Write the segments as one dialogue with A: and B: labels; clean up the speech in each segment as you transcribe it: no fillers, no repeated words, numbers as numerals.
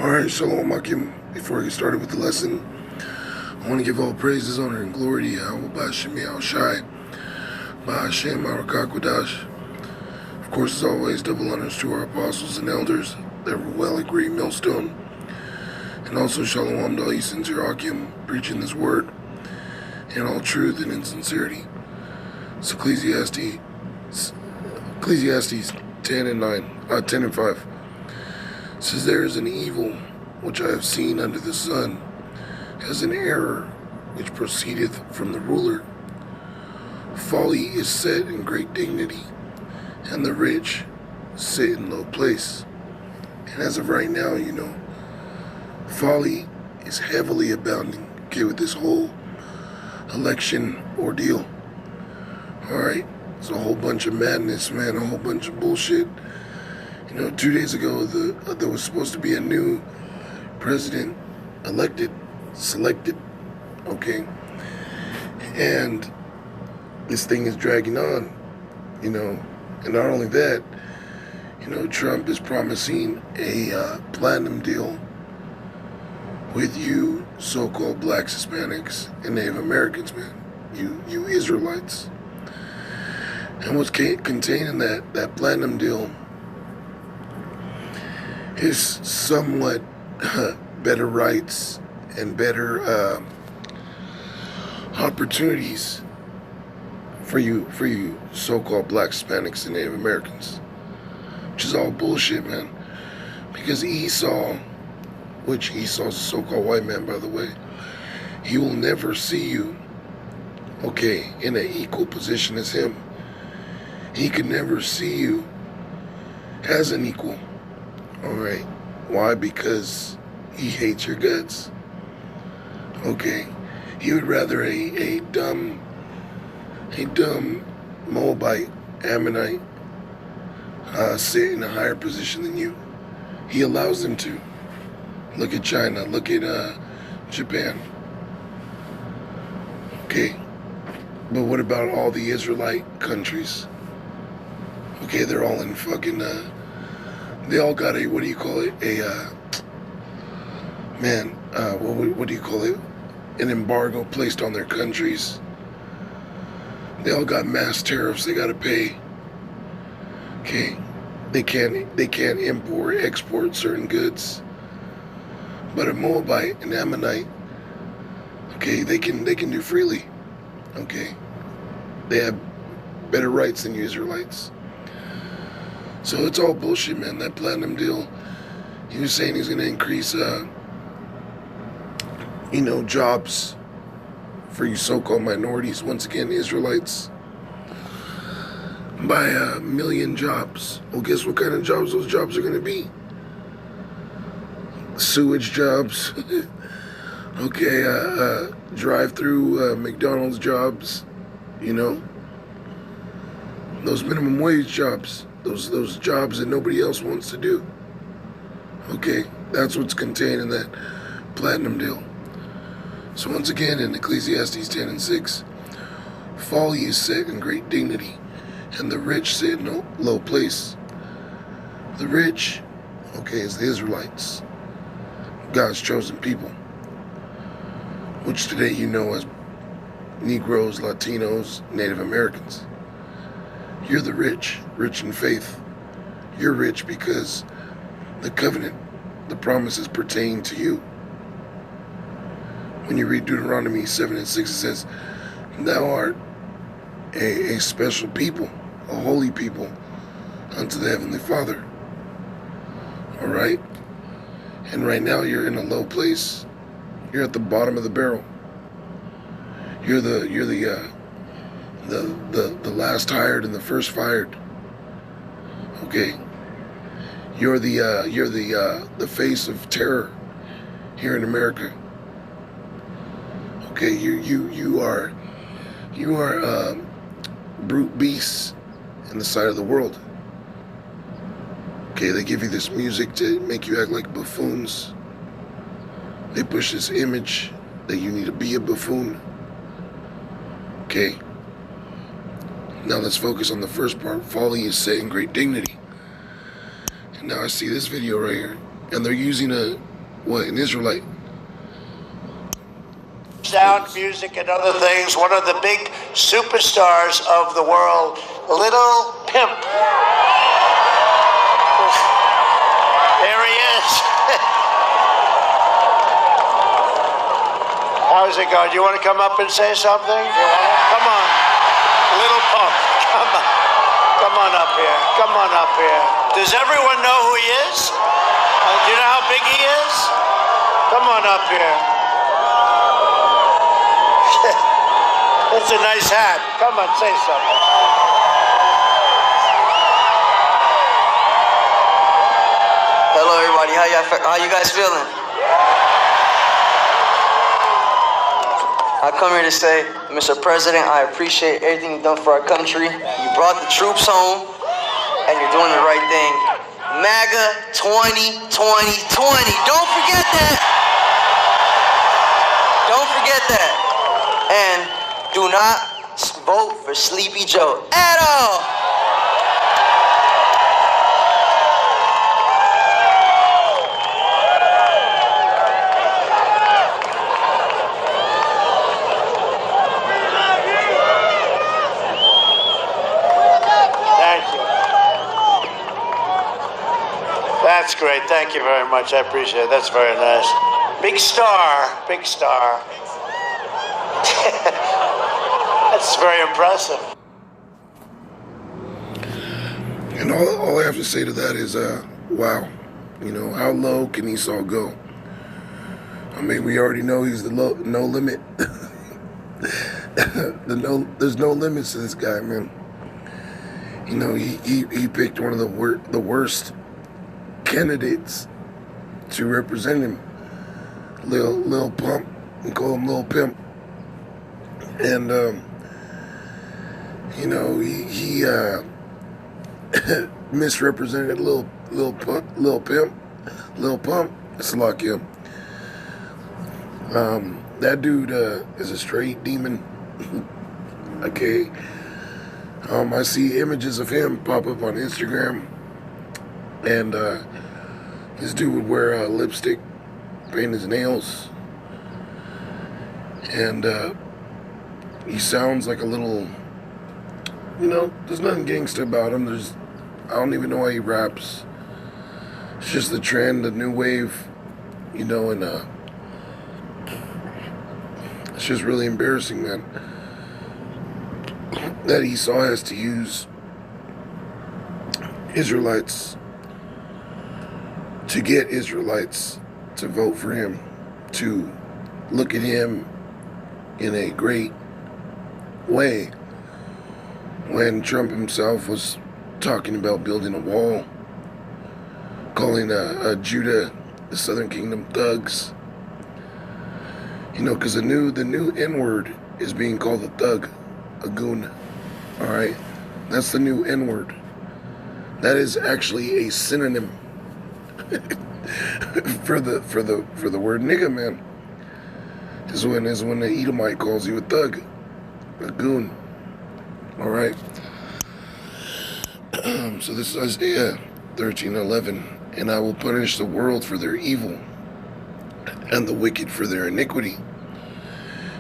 A: Alright, Shalom Akim. Before I get started with the lesson, I want to give all praises, honor, and glory to Yahweh Ba'Shem Yahushai, Ba'Shem Arakakwadash. Of course, as always, double honors to our apostles and elders that were well at Great Millstone. And also Shalom to all you sincere Akim, preaching this word in all truth and in sincerity. It's Ecclesiastes 10 and 5. It says, there is an evil which I have seen under the sun, as an error which proceedeth from the ruler. Folly is set in great dignity, and the rich sit in low place. And as of right now, folly is heavily abounding, with this whole election ordeal. Alright, it's a whole bunch of madness, man, a whole bunch of bullshit. 2 days ago, there was supposed to be a new president selected, okay? And this thing is dragging on, and not only that, Trump is promising a platinum deal with you so-called blacks, Hispanics, and Native Americans, man, you Israelites. And what's contained in that platinum deal is somewhat better rights and better opportunities for you so-called blacks, Hispanics, and Native Americans, which is all bullshit, man. Because Esau, which Esau's a so-called white man, by the way, he will never see you, in an equal position as him. He could never see you as an equal. Alright, why? Because he hates your guts. He would rather a dumb Moabite, Ammonite, sit in a higher position than you. He allows them to. Look at China, look at Japan. But what about all the Israelite countries? They're all in fucking, they all got a, what do you call it? What do you call it? An embargo placed on their countries. They all got mass tariffs they gotta pay. They can't import, export certain goods. But a Moabite, an Ammonite, they can do freely. They have better rights than you Israelites. So it's all bullshit, man. That platinum deal, he was saying he's going to increase, jobs for you so-called minorities, once again, Israelites, by 1 million jobs. Well, guess what kind of jobs those jobs are going to be? Sewage jobs, drive-through McDonald's jobs, those minimum wage jobs. Those jobs that nobody else wants to do. That's what's contained in that platinum deal. So once again, in Ecclesiastes 10 and 6, folly is set in great dignity, and the rich sit in a low place. The rich, is the Israelites, God's chosen people, which today as Negroes, Latinos, Native Americans. You're the rich in faith. You're rich because the covenant, the promises pertain to you. When you read Deuteronomy 7 and 6, it says, thou art a special people, a holy people unto the Heavenly Father. Alright? And right now you're in a low place. You're at the bottom of the barrel. You're the last hired and the first fired. You're the face of terror here in America. You are brute beasts in the sight of the world. They give you this music to make you act like buffoons. They push this image that you need to be a buffoon. Now let's focus on the first part. Folly is set in great dignity. And now I see this video right here, and they're using what, an Israelite?
B: Sound, music, and other things. One of the big superstars of the world, Little Pimp. There he is. How's it going? You want to come up and say something? Come on. Little Pump. Come on. Come on up here. Come on up here. Does everyone know who he is? Do you know how big he is? Come on up here. It's a nice hat. Come on, say something.
C: Hello, everybody. How you guys feeling? I come here to say, Mr. President, I appreciate everything you've done for our country. You brought the troops home, and you're doing the right thing. MAGA 20, 20, 20. Don't forget that. Don't forget that. And do not vote for Sleepy Joe at all.
B: Thank you. That's great. Thank you very much. I appreciate it. That's very nice. Big star. Big star. That's very impressive.
A: And all I have to say to that is, wow. You know, how low can Esau go? I mean, we already know he's the no limit. There's no limits to this guy, man. You know, he picked one of the worst candidates to represent him, Lil Pump, and call him Lil Pimp. And you know, he misrepresented Lil Pump. It's like him. That dude is a straight demon. Okay. I see images of him pop up on Instagram, and this dude would wear lipstick, paint his nails, and he sounds like a little, you know, there's nothing gangsta about him. I don't even know why he raps. It's just the trend, the new wave, you know, and it's just really embarrassing, man, that Esau has to use Israelites to get Israelites to vote for him, to look at him in a great way, when Trump himself was talking about building a wall, calling Judah, the Southern Kingdom, thugs. You know, because the new N-word is being called a thug, a goon. All right, that's the new N-word. That is actually a synonym for the word nigga, man. Is when the Edomite calls you a thug, a goon. All right. So this is Isaiah 13:11, and I will punish the world for their evil, and the wicked for their iniquity,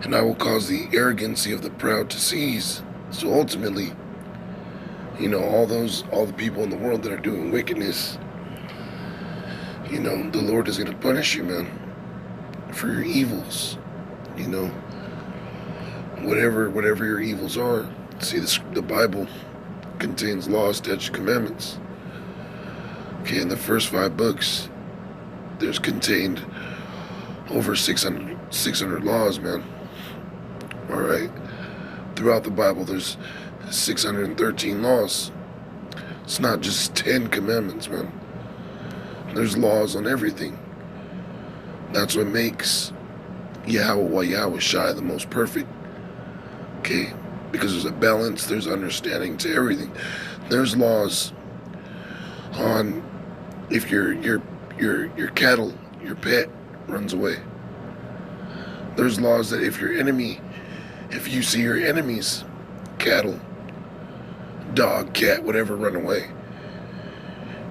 A: and I will cause the arrogancy of the proud to cease. So ultimately, you know, all the people in the world that are doing wickedness, you know, the Lord is going to punish you, man, for your evils. You know, whatever your evils are. See, the Bible contains laws, statutes, commandments. Okay, in the first 5 books, there's contained over 600 laws, man. All right. Throughout the Bible, there's 613 laws. It's not just 10 commandments, man. There's laws on everything. That's what makes Yahweh Shai the most perfect. Okay, because there's a balance, there's understanding to everything. There's laws on if your cattle, your pet runs away. There's laws that if you see your enemy's cattle, dog, cat, whatever, run away,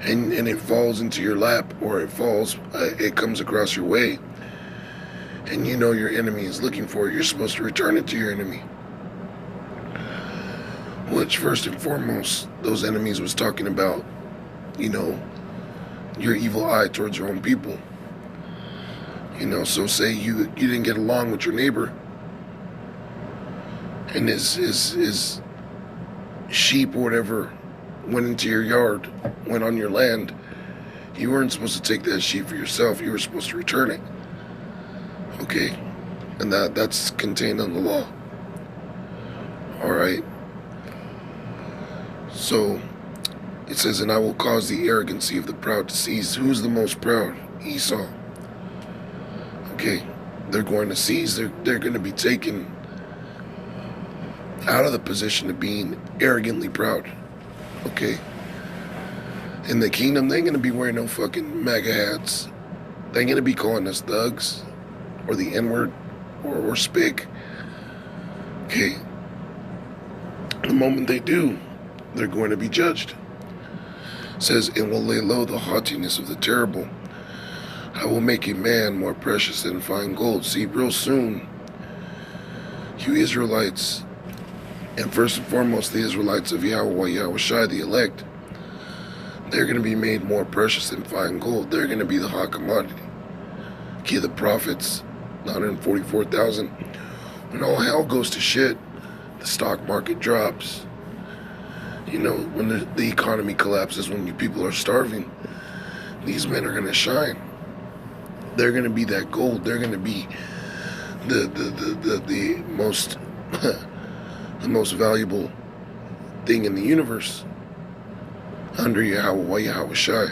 A: and it falls into your lap, or it comes across your way, and you know your enemy is looking for it, you're supposed to return it to your enemy. Which, first and foremost, those enemies was talking about, your evil eye towards your own people. So say you didn't get along with your neighbor, and his sheep or whatever went into your yard, went on your land. You weren't supposed to take that sheep for yourself. You were supposed to return it. Okay? And that's contained in the law. Alright? So, it says, and I will cause the arrogancy of the proud to cease. Who's the most proud? Esau. Okay? They're going to cease. They're going to be taken out of the position of being arrogantly proud. Okay? In the kingdom, they ain't gonna be wearing no fucking MAGA hats. They ain't gonna be calling us thugs, or the N-word, or spick. Okay? The moment they do, they're going to be judged. It says, and will lay low the haughtiness of the terrible. I will make a man more precious than fine gold. See, real soon, you Israelites, and first and foremost, the Israelites of Yahweh Shai, the elect, they're going to be made more precious than fine gold. They're going to be the hot commodity. Okay, the prophets, 144,000. When all hell goes to shit, the stock market drops. When the economy collapses, when you people are starving, these men are going to shine. They're going to be that gold. They're going to be the most... the most valuable thing in the universe under Yahweh Shai.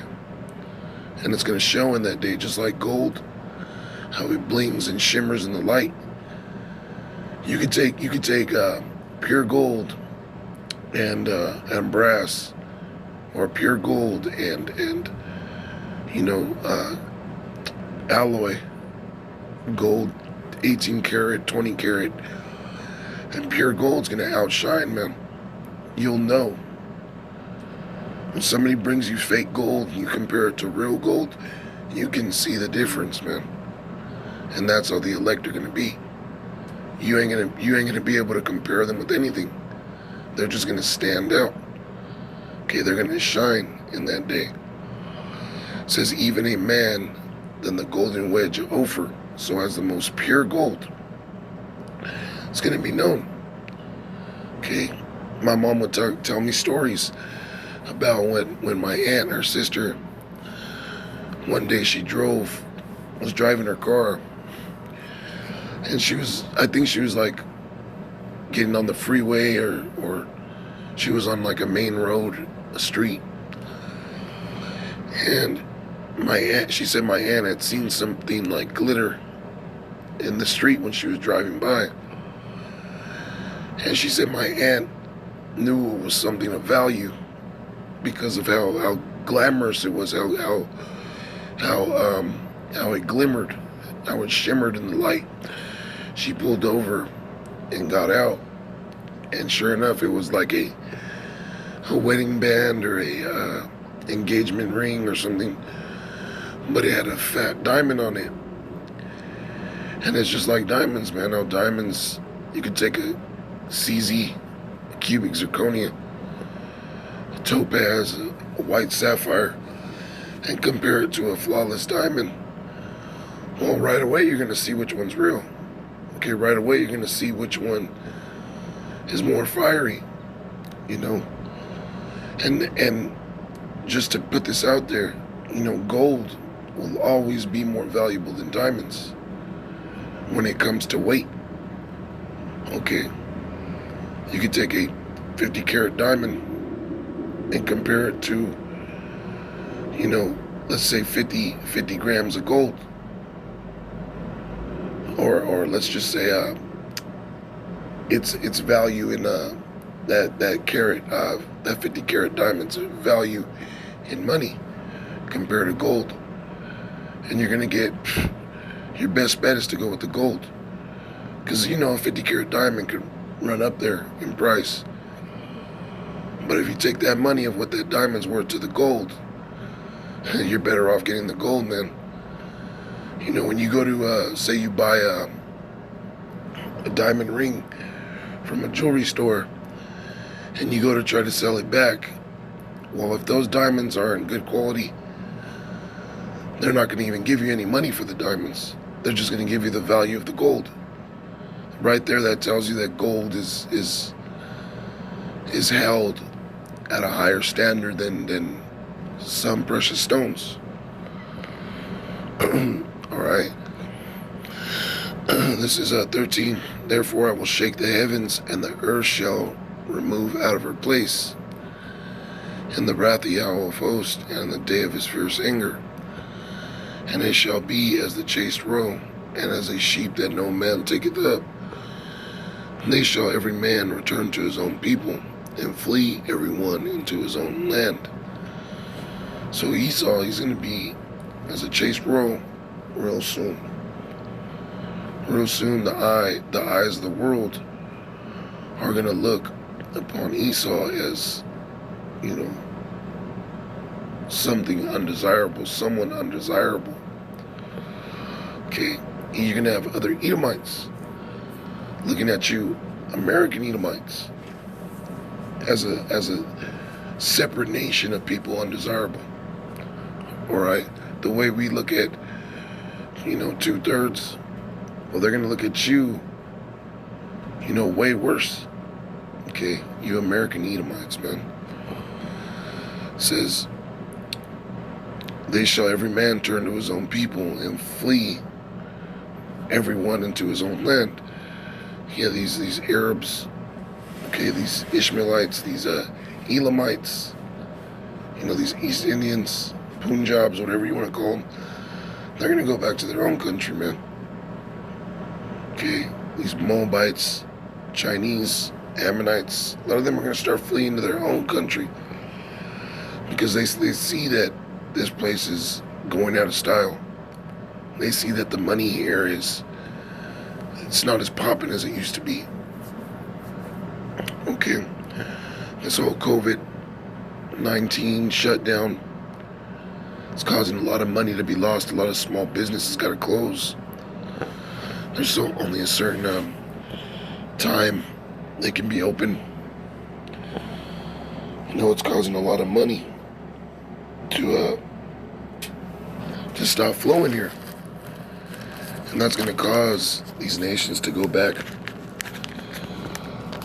A: And it's going to show in that day, just like gold, how it blings and shimmers in the light. You could take pure gold and brass, or pure gold and alloy gold, 18 karat, 20 karat. And pure gold's going to outshine, man. You'll know. When somebody brings you fake gold and you compare it to real gold, you can see the difference, man. And that's how the elect are going to be. You ain't gonna be able to compare them with anything. They're just going to stand out. Okay, they're going to shine in that day. It says, even a man than the golden wedge of Ophir, so as the most pure gold. It's going to be known. Okay? My mom would tell me stories about when my aunt, her sister, one day was driving her car, and I think she was like getting on the freeway, or she was on like a main road, a street. And she said my aunt had seen something like glitter in the street when she was driving by. And she said my aunt knew it was something of value because of how glamorous it was, how it glimmered, how it shimmered in the light. She pulled over and got out, and sure enough, it was like a wedding band or a engagement ring or something, but it had a fat diamond on it. And it's just like diamonds, man. How diamonds, you could take a CZ, a cubic zirconia, a topaz, a white sapphire, and compare it to a flawless diamond. Well, right away you're going to see which one's real. Okay, right away you're going to see which one is more fiery, And just to put this out there, gold will always be more valuable than diamonds when it comes to weight. Okay. You could take a 50 karat diamond and compare it to, let's say 50 grams of gold. Or let's just say its value in that carat, that 50 karat diamond's value in money compared to gold. And you're going to get, your best bet is to go with the gold. Because, a 50 karat diamond could run up there in price. But if you take that money of what that diamond's worth to the gold, you're better off getting the gold, man. You know, when you go to, say you buy a diamond ring from a jewelry store and you go to try to sell it back, well, if those diamonds are in good quality, they're not going to even give you any money for the diamonds. They're just going to give you the value of the gold. Right there, that tells you that gold is held at a higher standard than some precious stones. All right. This is 13. Therefore I will shake the heavens, and the earth shall remove out of her place in the wrath of Yahweh of hosts, and in the day of his fierce anger. And it shall be as the chased roe, and as a sheep that no man taketh up. And they shall every man return to his own people, and flee every one into his own land. So Esau, he's going to be as a chased roe real soon. Real soon, the eyes of the world are going to look upon Esau as, you know, something undesirable, someone undesirable. Okay, you're going to have other Edomites looking at you, American Edomites, as a separate nation of people undesirable. All right, the way we look at, you know, 2/3, well, they're going to look at you, you know, way worse. Okay, you American Edomites, man. It says, they shall every man turn to his own people, and flee every one into his own land. Yeah, these Arabs, okay, these Ishmaelites, these Elamites, you know, these East Indians, Punjabs, whatever you want to call them, they're going to go back to their own country, man. Okay, these Moabites, Chinese, Ammonites, a lot of them are going to start fleeing to their own country because they see that this place is going out of style. They see that the money here it's not as popping as it used to be. Okay, this whole COVID-19 shutdown, it's causing a lot of money to be lost. A lot of small businesses got to close. There's only a certain time they can be open. You know, it's causing a lot of money to stop flowing here. And that's going to cause these nations to go back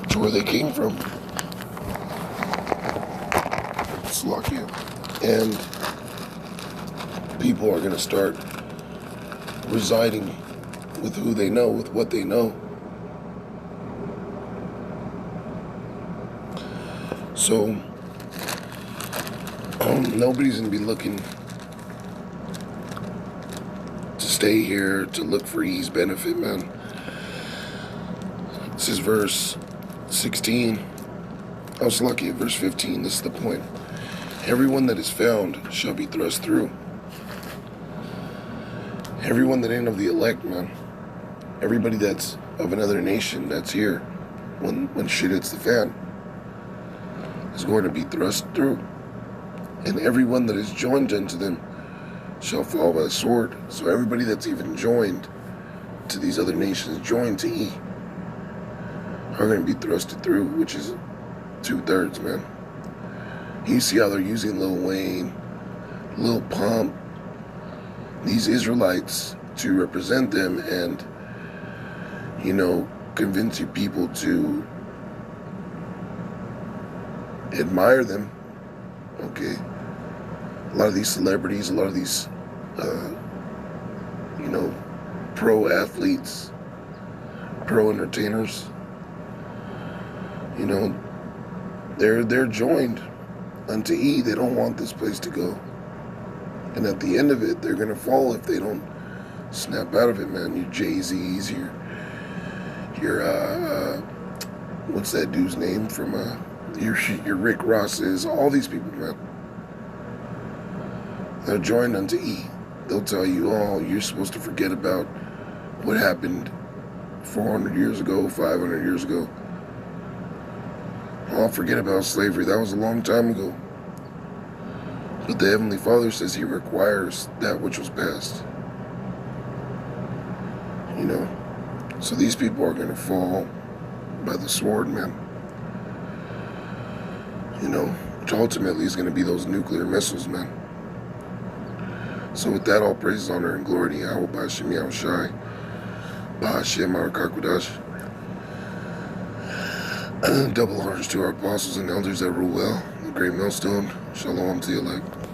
A: to where they came from. It's lucky. And people are going to start residing with who they know, with what they know. So, nobody's going to be looking to stay here to look for ease benefit, man. This is verse 16. I was lucky at verse 15. This is the point. Everyone that is found shall be thrust through. Everyone that ain't of the elect, man. Everybody that's of another nation that's here when shit hits the fan is going to be thrust through. And everyone that is joined unto them shall fall by the sword. So everybody that's even joined to these other nations, joined to E, are going to be thrusted through, which is 2/3, man. You see how they're using Lil Wayne, Lil Pump, these Israelites to represent them and, you know, convince you people to admire them. Okay, a lot of these celebrities, a lot of these, you know, pro athletes, pro entertainers, you know, they're joined unto E. They don't want this place to go, and at the end of it, they're gonna fall if they don't snap out of it, man. Your Jay-Z's, your what's that dude's name from your Rick Ross's, all these people, man. They're joined unto E. They'll tell you, oh, you're supposed to forget about what happened 400 years ago, 500 years ago. Oh, forget about slavery. That was a long time ago. But the Heavenly Father says He requires that which was past. You know? So these people are going to fall by the sword, man. You know? Which ultimately is going to be those nuclear missiles, man. So with that, all praise, honor, and glory to Yahweh, Ba'ashem Yahushai, Ba'ashem Arakakudash. Double honors to our apostles and elders that rule well. The great millstone. Shalom to the elect.